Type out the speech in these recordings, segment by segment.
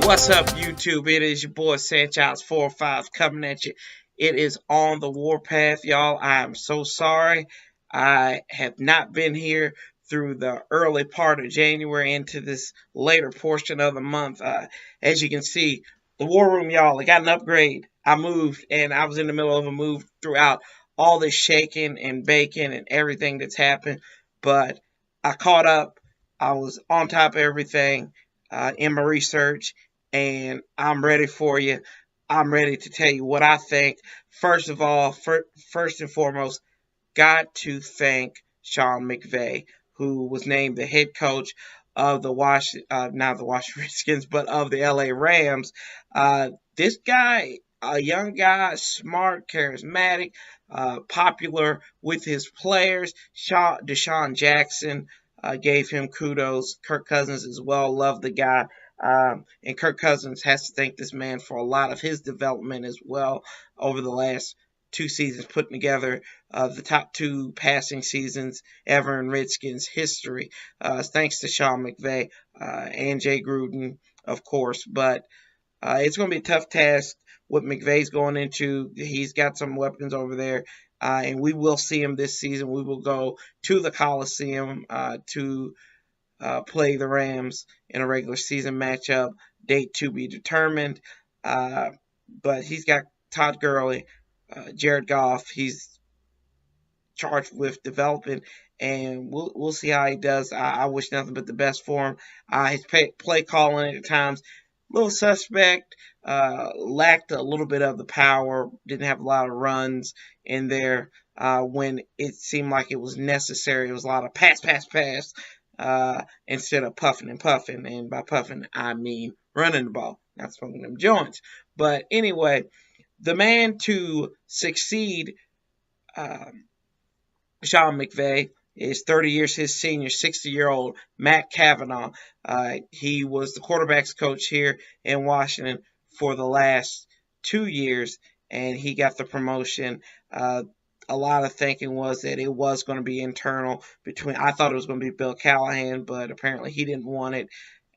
What's up, YouTube? It is your boy Sanchez405 coming at you. It is on the warpath, y'all. I am so sorry. I have not been here through the early part of January into this later portion of the month. As you can see, the war room, y'all, it got an upgrade. I moved, and I was in the middle of a move throughout all this shaking and baking and everything that's happened. But I caught up. I was on top of everything in my research, and I'm ready for you. I'm ready to tell you what I think. First of all, first and foremost, got to thank Sean McVay, who was named the head coach of the not the Washington Redskins, but of the LA Rams. This guy, a young guy, smart, charismatic, popular with his players. Deshaun Jackson gave him kudos. Kirk Cousins as well, loved the guy. And Kirk Cousins has to thank this man for a lot of his development as well over the last 2 seasons, putting together the top 2 passing seasons ever in Redskins history. Thanks to Sean McVay and Jay Gruden, of course. But it's going to be a tough task what McVay's going into. He's got some weapons over there. And we will see him this season. We will go to the Coliseum to play the Rams in a regular season matchup. Date to be determined. But he's got Todd Gurley, Jared Goff. He's charged with developing, and we'll see how he does. I wish nothing but the best for him. His play calling at times a little suspect. Lacked a little bit of the power. Didn't have a lot of runs in there when it seemed like it was necessary. It was a lot of pass, instead of puffing and puffing. And by puffing, I mean running the ball, not smoking them joints. But anyway, the man to succeed Sean McVay is 30 years his senior, 60-year-old Matt Cavanaugh. He was the quarterback's coach here in Washington for the last 2 years, and he got the promotion. A lot of thinking was that it was going to be internal between. I thought it was going to be Bill Callahan, but apparently he didn't want it,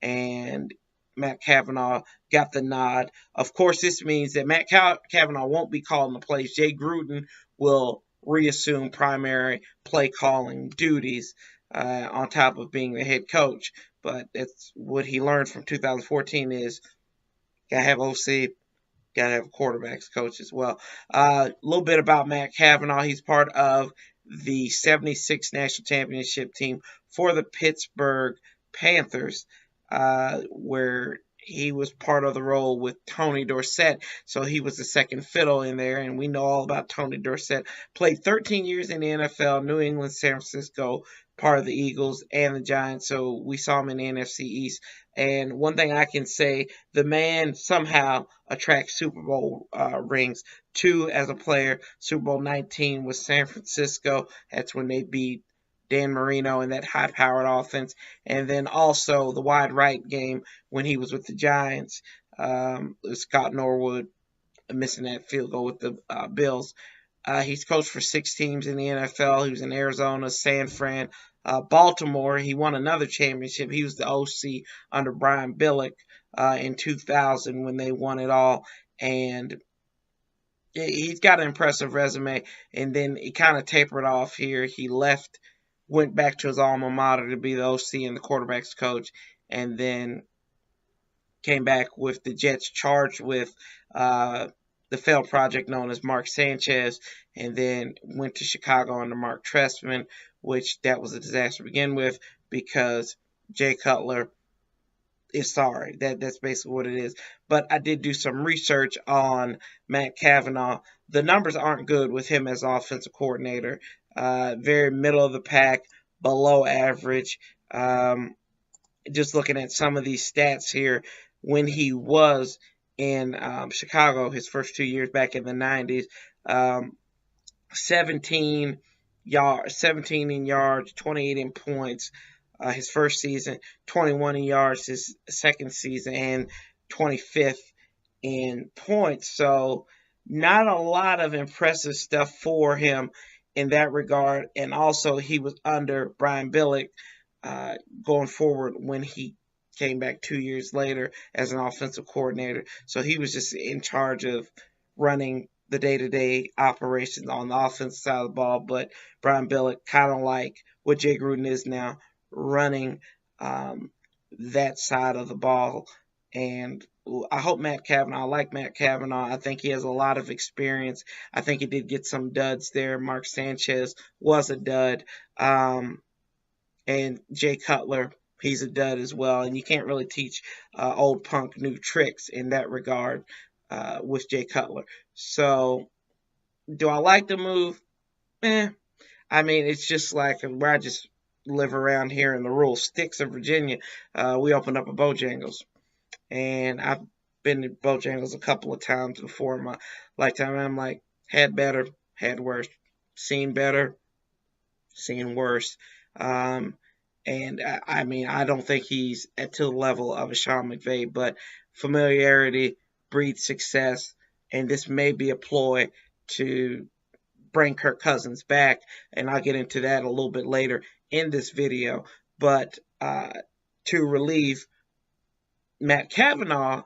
and Matt Cavanaugh got the nod. Of course, this means that Matt Cavanaugh won't be calling the plays. Jay Gruden will reassume primary play calling duties on top of being the head coach. But that's what he learned from 2014 is gotta have OC, gotta have a quarterbacks coach as well. A little bit about Matt Cavanaugh. He's part of the 76 national championship team for the Pittsburgh Panthers, where he was part of the role with Tony Dorsett, so he was the second fiddle in there, and we know all about Tony Dorsett. Played 13 years in the NFL, New England, San Francisco, part of the Eagles and the Giants, so we saw him in the NFC East. And one thing I can say, the man somehow attracts Super Bowl rings. 2 as a player, Super Bowl 19 with San Francisco. That's when they beat Dan Marino and that high-powered offense, and then also the wide right game when he was with the Giants. Scott Norwood missing that field goal with the Bills. He's coached for 6 teams in the NFL. He was in Arizona, San Fran, Baltimore. He won another championship. He was the OC under Brian Billick in 2000 when they won it all, and he's got an impressive resume. And then he kind of tapered off here. He went back to his alma mater to be the OC and the quarterback's coach, and then came back with the Jets, charged with the failed project known as Mark Sanchez, and then went to Chicago under Mark Trestman, which that was a disaster to begin with because Jay Cutler is sorry. That's basically what it is. But I did do some research on Matt Cavanaugh. The numbers aren't good with him as offensive coordinator. Very middle of the pack, below average. Just looking at some of these stats here, when he was in Chicago, his first 2 years back in the 90s, 17 in yards, 28 in points. His first season, 21 in yards his second season, and 25th in points. So not a lot of impressive stuff for him in that regard. And also he was under Brian Billick going forward when he came back 2 years later as an offensive coordinator. So he was just in charge of running the day-to-day operations on the offensive side of the ball. But Brian Billick, kind of like what Jay Gruden is now, running that side of the ball. And I hope Matt Cavanaugh, I like Matt Cavanaugh. I think he has a lot of experience. I think he did get some duds there. Mark Sanchez was a dud. And Jay Cutler, he's a dud as well. And you can't really teach old punk new tricks in that regard with Jay Cutler. So, do I like the move? I mean, it's just like where I just live around here in the rural sticks of Virginia. We opened up a Bojangles, and I've been to Bojangles a couple of times before in my lifetime. And I'm like, had better, had worse, seen better, seen worse. And I mean, I don't think he's at to the level of a Sean McVay, but familiarity breeds success, and this may be a ploy to bring Kirk Cousins back, and I'll get into that a little bit later in this video. But to relieve Matt Cavanaugh,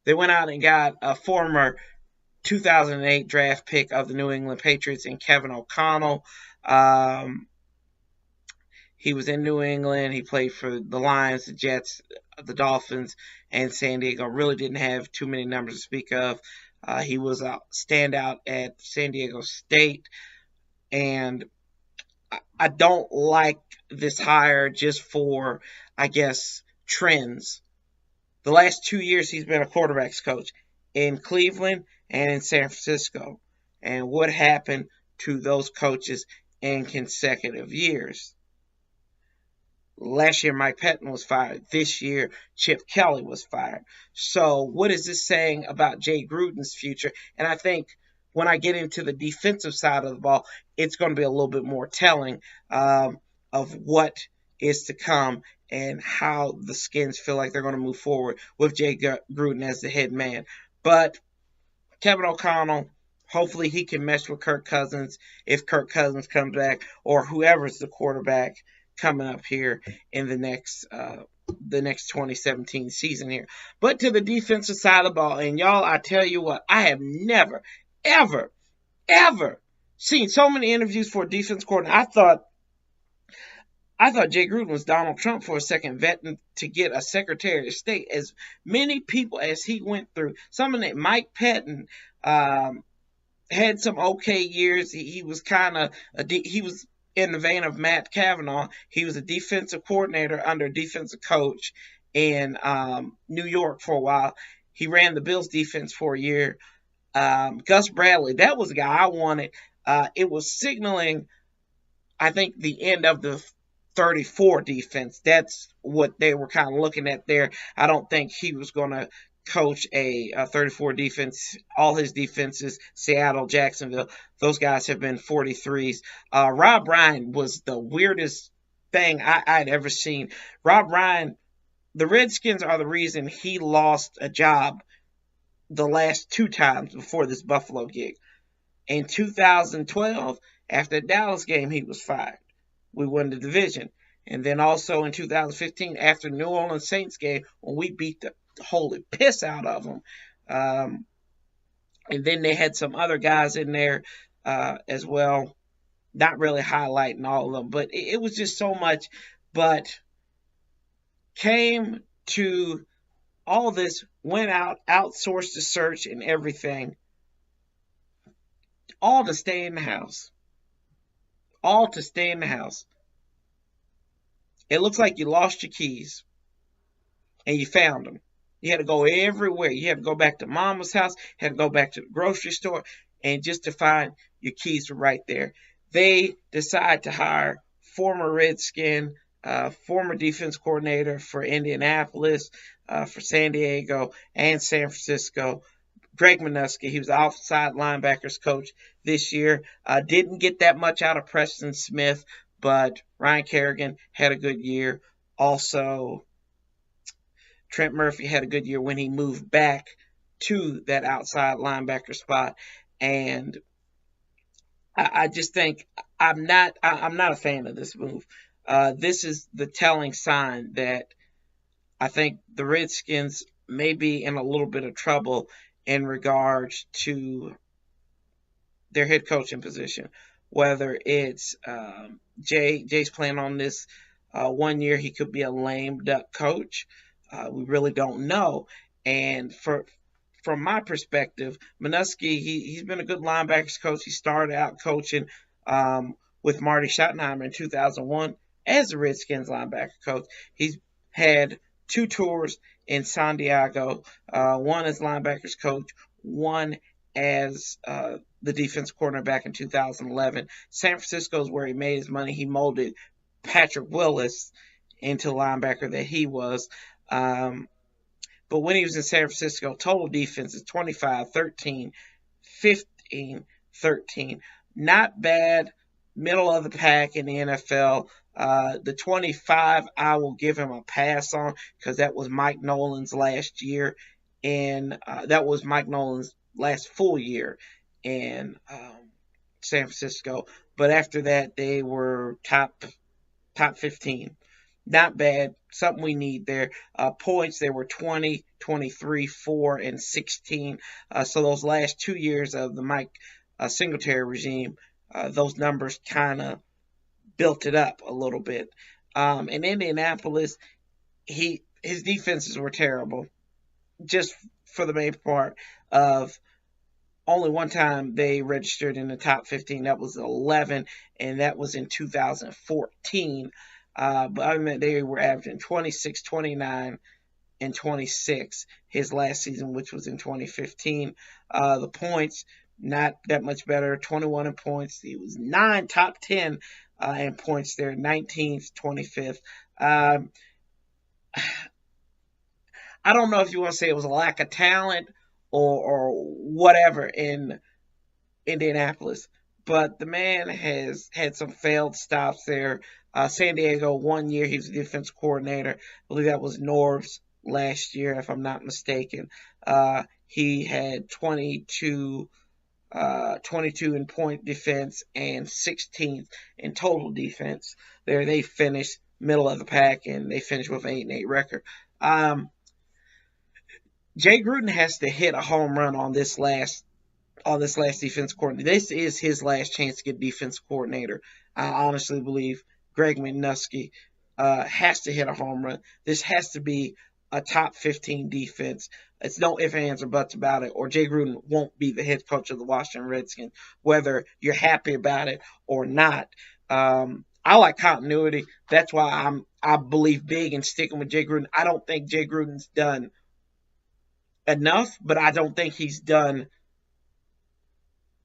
they went out and got a former 2008 draft pick of the New England Patriots in Kevin O'Connell. He was in New England. He played for the Lions, the Jets, the Dolphins, and San Diego. Really didn't have too many numbers to speak of. He was a standout at San Diego State. And I don't like this hire just for, I guess, trends. The last 2 years he's been a quarterback's coach in Cleveland and in San Francisco. And what happened to those coaches in consecutive years? Last year, Mike Pettin was fired. This year, Chip Kelly was fired. So what is this saying about Jay Gruden's future? And I think when I get into the defensive side of the ball, it's going to be a little bit more telling of what is to come and how the Skins feel like they're going to move forward with Jay Gruden as the head man. But Kevin O'Connell, hopefully he can mesh with Kirk Cousins if Kirk Cousins comes back, or whoever's the quarterback coming up here in the next 2017 season here. But to the defensive side of the ball, and y'all, I tell you what, I have never, ever seen so many interviews for a defense coordinator. I thought Jay Gruden was Donald Trump for a second, vetting to get a Secretary of State. As many people as he went through, some of that Mike Pettin had some okay years. He was kind of he was in the vein of Matt Cavanaugh. He was a defensive coordinator under a defensive coach in New York for a while. He ran the Bills defense for a year. Gus Bradley, that was the guy I wanted. It was signaling, I think, the end of the 34 defense. That's what they were kind of looking at there. I don't think he was going to coach a 34 defense. All his defenses, Seattle, Jacksonville, those guys have been 43s. Rob Ryan was the weirdest thing I'd ever seen. Rob Ryan, the Redskins are the reason he lost a job the last 2 times before this Buffalo gig. In 2012, after the Dallas game, he was fired. We won the division. And then also in 2015, after the New Orleans Saints game, when we beat the holy piss out of them. And then they had some other guys in there as well. Not really highlighting all of them, but it was just so much. But came to all this, went out, outsourced the search and everything, all to stay in the house. All to stay in the house. It looks like you lost your keys and you found them. You had to go everywhere. You had to go back to mama's house, had to go back to the grocery store, and just to find your keys were right there. They decide to hire former Redskin, former defense coordinator for Indianapolis, for San Diego, and San Francisco, Greg Minuski. He was the outside linebackers coach this year. Didn't get that much out of Preston Smith, but Ryan Kerrigan had a good year. Also, Trent Murphy had a good year when he moved back to that outside linebacker spot. And I just think I'm not a fan of this move. This is the telling sign that I think the Redskins may be in a little bit of trouble in regards to their head coaching position. Whether it's Jay's playing on this 1 year, he could be a lame duck coach. We really don't know. And from my perspective, Minuski, he's been a good linebackers coach. He started out coaching with Marty Schottenheimer in 2001 as a Redskins linebacker coach. He's had 2 tours in San Diego, one as linebackers coach, one as the defense coordinator back in 2011. San Francisco is where he made his money. He molded Patrick Willis into the linebacker that he was. But when he was in San Francisco, total defense is 25-13, 15-13. Not bad, middle of the pack in the NFL. The 25, I will give him a pass on because that was Mike Nolan's last year, and that was Mike Nolan's last full year in San Francisco. But after that, they were top 15. Not bad. Something we need there. Points, they were 20, 23, 4, and 16. So those last 2 years of the Mike Singletary regime, those numbers kind of built it up a little bit. In Indianapolis, his defenses were terrible. Just for the main part of only one time they registered in the top 15. That was 11, and that was in 2014. But I mean, they were averaging 26, 29, and 26 his last season, which was in 2015. The points, not that much better, 21 in points. He was top 10 in points there, 19th, 25th. I don't know if you want to say it was a lack of talent or whatever in Indianapolis, but the man has had some failed stops there. San Diego, 1 year, he was the defense coordinator. I believe that was Norv's last year, if I'm not mistaken. He had 22 in point defense and 16th in total defense. There, they finished middle of the pack, and they finished with an 8-8 record. Jay Gruden has to hit a home run on this last defense coordinator. This is his last chance to get defense coordinator. I honestly believe Greg McNusky has to hit a home run. This has to be a top 15 defense. It's no ifs, ands, or buts about it, or Jay Gruden won't be the head coach of the Washington Redskins, whether you're happy about it or not. I like continuity. That's why I believe big in sticking with Jay Gruden. I don't think Jay Gruden's done enough, but I don't think he's done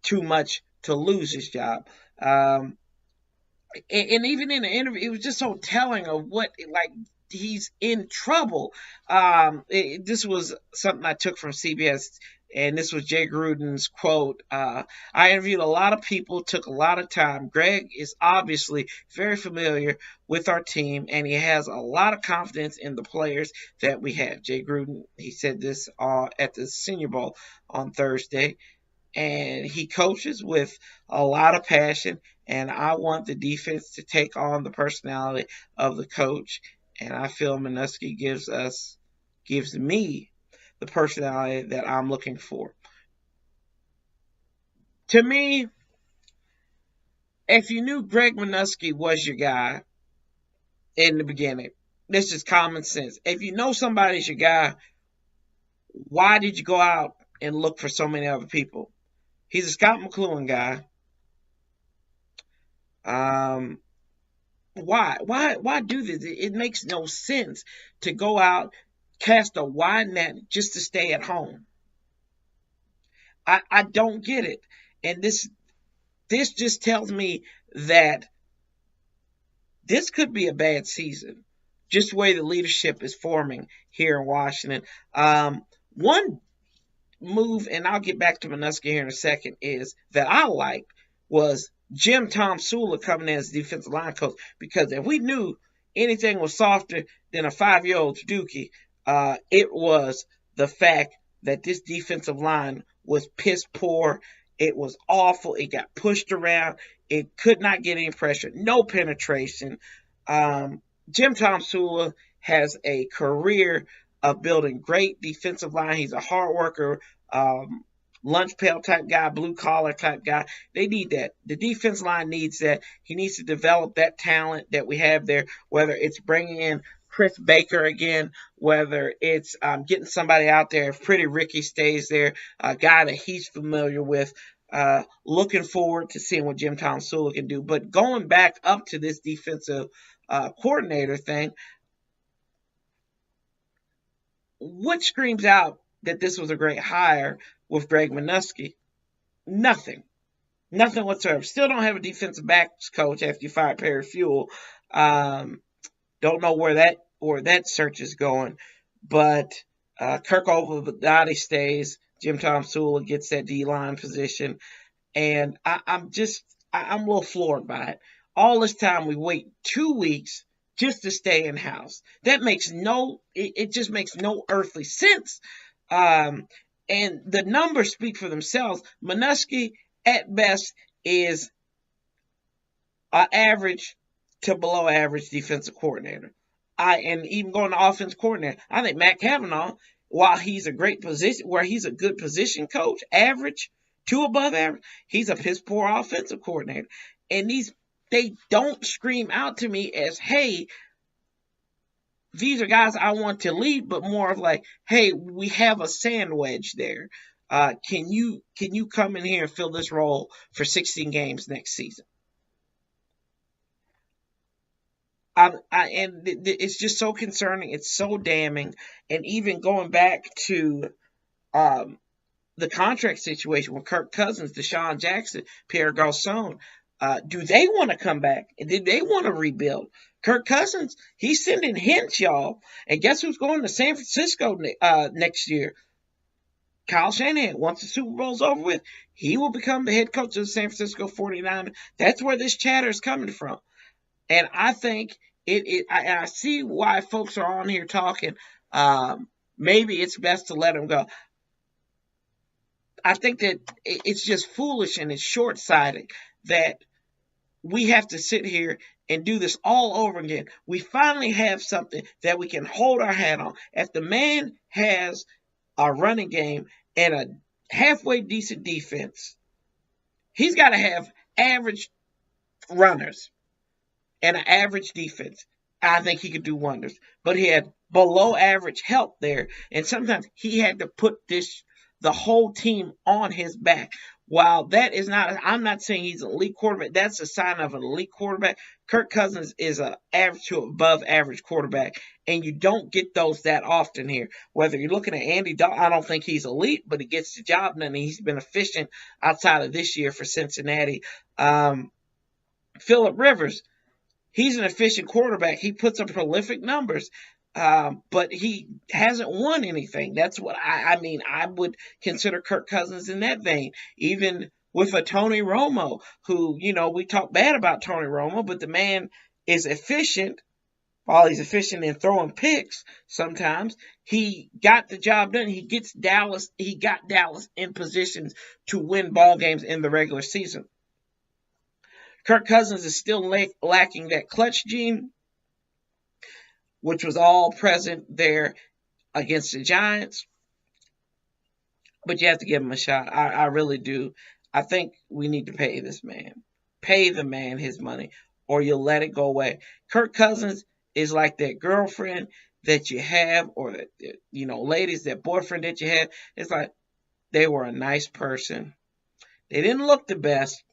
too much to lose his job. And even in the interview, it was just so telling of what, like, he's in trouble. This was something I took from CBS, and this was Jay Gruden's quote. I interviewed a lot of people, took a lot of time. Greg is obviously very familiar with our team, and he has a lot of confidence in the players that we have. Jay Gruden, he said this at the Senior Bowl on Thursday, and he coaches with a lot of passion, and I want the defense to take on the personality of the coach. And I feel Minuski gives me the personality that I'm looking for. To me, if you knew Greg Minuski was your guy in the beginning, this is common sense. If you know somebody's your guy, why did you go out and look for so many other people? He's a Scott McCloughan guy. Why do this? It makes no sense to go out, cast a wide net just to stay at home. I don't get it. And this just tells me that this could be a bad season, just the way the leadership is forming here in Washington. One move, and I'll get back to Minuski here in a second, is that I liked was Jim Tom Sula coming in as defensive line coach, because if we knew anything was softer than a 5-year-old Dookie, it was the fact that this defensive line was piss poor. It was awful. It got pushed around. It could not get any pressure. No penetration. Jim Tom Sula has a career of building great defensive line. He's a hard worker, lunch pail type guy, blue collar type guy. They need that. The defense line needs that. He needs to develop that talent that we have there, whether it's bringing in Chris Baker again, whether it's getting somebody out there. If Pretty Ricky stays there, a guy that he's familiar with. Looking forward to seeing what Jim Tomsula can do. But going back up to this defensive coordinator thing, what screams out that this was a great hire with Greg Minuski? Nothing. Nothing whatsoever. Still don't have a defensive backs coach after you fired Perry Fuel. Don't know where that search is going. But Kirk Ovalvadati stays. Jim Tomsula gets that D-line position. And I'm a little floored by it. All this time we wait 2 weeks just to stay in house. That makes it just makes no earthly sense. And the numbers speak for themselves. Minuski at best is an average to below average defensive coordinator. And even going to offense coordinator, I think Matt Cavanaugh, while he's a great position, where he's a good position coach, average to above average, he's a piss poor offensive coordinator. And they don't scream out to me as, hey, these are guys I want to lead, but more of like, hey, we have a sand wedge there. Can you come in here and fill this role for 16 games next season? And it's just so concerning. It's so damning. And even going back to the contract situation with Kirk Cousins, Deshaun Jackson, Pierre Garçon, do they want to come back? Did they want to rebuild? Kirk Cousins, he's sending hints, y'all. And guess who's going to San Francisco next year? Kyle Shanahan. Once the Super Bowl's over with, he will become the head coach of the San Francisco 49ers. That's where this chatter is coming from. And I think I see why folks are on here talking. Maybe it's best to let them go. I think that it's just foolish and it's short-sighted that we have to sit here and do this all over again. We finally have something that we can hold our hat on. If the man has a running game and a halfway decent defense, he's got to have average runners and an average defense. I think he could do wonders. But he had below average help there. And sometimes he had to put the whole team on his back. While that is not, I'm not saying he's an elite quarterback. That's a sign of an elite quarterback. Kirk Cousins is an average to above average quarterback. And you don't get those that often here. Whether you're looking at Andy Dalton, I don't think he's elite, but he gets the job done. And he's been efficient outside of this year for Cincinnati. Phillip Rivers, he's an efficient quarterback. He puts up prolific numbers. But he hasn't won anything. That's what I mean. I would consider Kirk Cousins in that vein. Even with a Tony Romo, who, we talk bad about Tony Romo, but the man is efficient. While he's efficient in throwing picks, sometimes he got the job done. He got Dallas in positions to win ball games in the regular season. Kirk Cousins is still lacking that clutch gene, which was all present there against the Giants. But you have to give him a shot. I really do. I think we need to pay this man. Pay the man his money, or you'll let it go away. Kirk Cousins is like that girlfriend that you have, or that, ladies, that boyfriend that you have. It's like they were a nice person. They didn't look the best.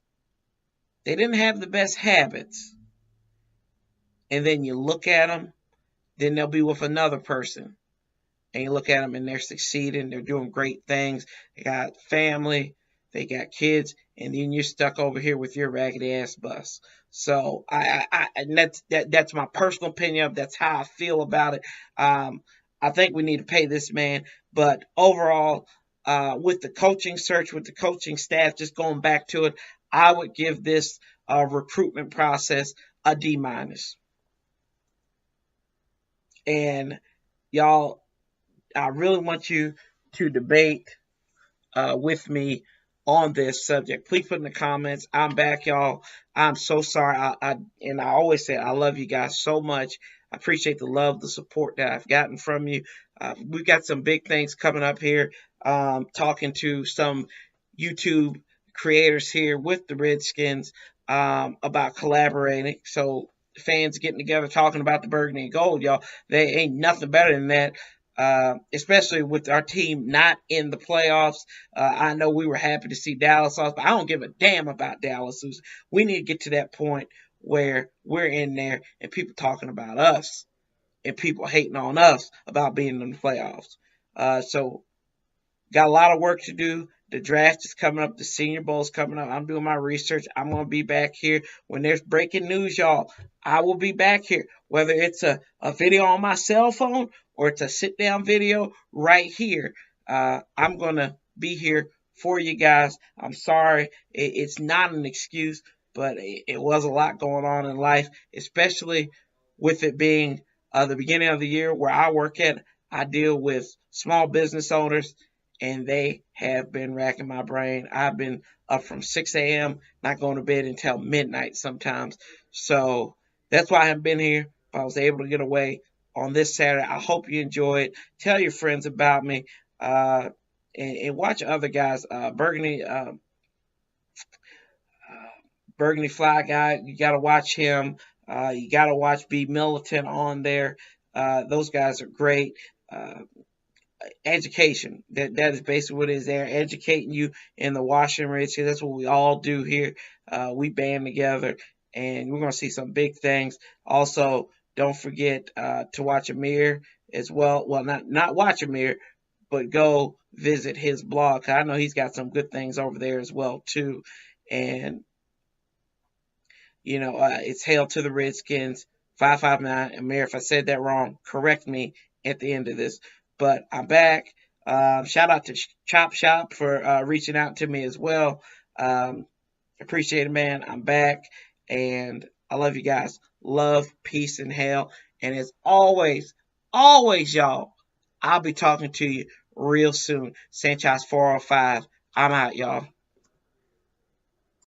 They didn't have the best habits. And then you look at them, then they'll be with another person. And you look at them and they're succeeding. They're doing great things. They got family. They got kids. And then you're stuck over here with your raggedy ass bus. So and that's my personal opinion. That's how I feel about it. I think we need to pay this man. But overall, with the coaching search, with the coaching staff, just going back to it, I would give this recruitment process a D-. And y'all, I really want you to debate with me on this subject, please put in the comments. I'm back, y'all. I'm so sorry. And I always say I love you guys so much. I appreciate the love, the support that I've gotten from you. We've got some big things coming up here. Talking to some YouTube creators here with the Redskins about collaborating. So fans getting together talking about the burgundy and gold, y'all. They ain't nothing better than that. Especially with our team not in the playoffs. I know we were happy to see Dallas off, but I don't give a damn about Dallas. We need to get to that point where we're in there and people talking about us and people hating on us about being in the playoffs. So got a lot of work to do. The draft is coming up. The Senior Bowl is coming up. I'm doing my research. I'm going to be back here. When there's breaking news, y'all, I will be back here. Whether it's a video on my cell phone or it's a sit-down video right here, I'm going to be here for you guys. I'm sorry. It's not an excuse, but it was a lot going on in life, especially with it being the beginning of the year where I work at. I deal with small business owners and they have been racking my brain. I've been up from 6 a.m., not going to bed until midnight sometimes. So that's why I haven't been here. But I was able to get away on this Saturday. I hope you enjoy it. Tell your friends about me. And watch other guys. Burgundy Fly guy, you got to watch him. You got to watch B Militant on there. Those guys are great. Education. That is basically what it is there. Educating you in the Washington Redskins. That's what we all do here. We band together, and we're gonna see some big things. Also, don't forget to watch Amir as well. Well, not watch Amir, but go visit his blog. I know he's got some good things over there as well too. And it's Hail to the Redskins. 559. Amir, if I said that wrong, correct me at the end of this. But I'm back. Shout out to Chop Shop for reaching out to me as well. Appreciate it, man. I'm back. And I love you guys. Love, peace, and hell. And as always, y'all, I'll be talking to you real soon. Sanchez 405. I'm out, y'all.